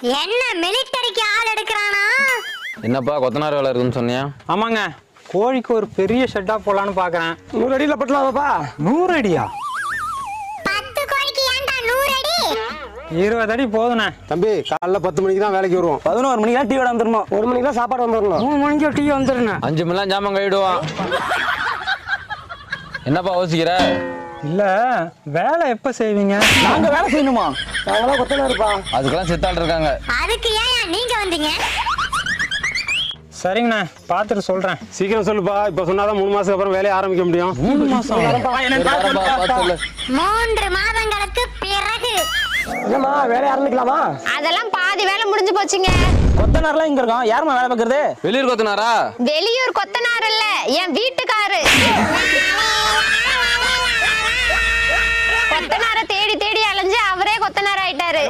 என்ன மிலிட்டரிக்கு ஆள் எடுக்கறானா? என்னப்பா கொத்தனார் வேலை இருக்குன்னு சொன்னியா? ஆமாங்க, கோழிக்கு ஒரு பெரிய ஷெட்டா போலான்னு பாக்குறேன். 100 அடியில பட்டலாமாப்பா? 100 அடியா? 10 கோழிக்கு ஏன்டா 100 அடி? 20 அடி போதுண்ணே. தம்பி காலைல 10 மணிக்கு தான் வேலைக்கு வருவோம். 11 மணிக்கு தான் டீ விட வந்துடணும். 1 மணிக்கு தான் சாப்பாடு வந்துடணும். 3 மணிக்கு டீ வந்துடுண்ணே. 5 மணிலாம் ஜாமான் கழுவிடுவான். என்னப்பா யோசிக்கிற? இல்ல, வேலை எப்ப செய்வீங்க? நாங்க வேலை செய்யணுமா? நாங்களாம் கொத்தனாருப்பா. அதுக்கெல்லாம் சித்தாள் இருக்காங்க. அதுக்கு ஏன் நீங்க வந்தீங்க? சரிங்கண்ணே, பார்த்துட்டு சொல்றேன். சீக்கிரம் சொல்லுப்பா, இப்ப சொன்னாதான் 3 மாசத்துக்கு அப்புறம் வேலையை ஆரம்பிக்க முடியும். 3 மாசம்? பார்த்து சொல்லு. 3 மாதங்களுக்கு பிறகு என்னம்மா வேலையை ஆரம்பிக்கலாமா? அதெல்லாம் பாதி வேலை முடிஞ்சு போச்சுங்க. கொத்தனார்லாம் இங்க இருக்கோம், யாருமா வேலை பார்க்கறது? வெளியூர் கொத்தனாரா? வெளியூர் கொத்தனார் இல்ல, என் வீட்டுக்காரு. கொத்தனார தேடி தேடி அலைஞ்சு அவரே கொத்தனார் ஆயிட்டாரு.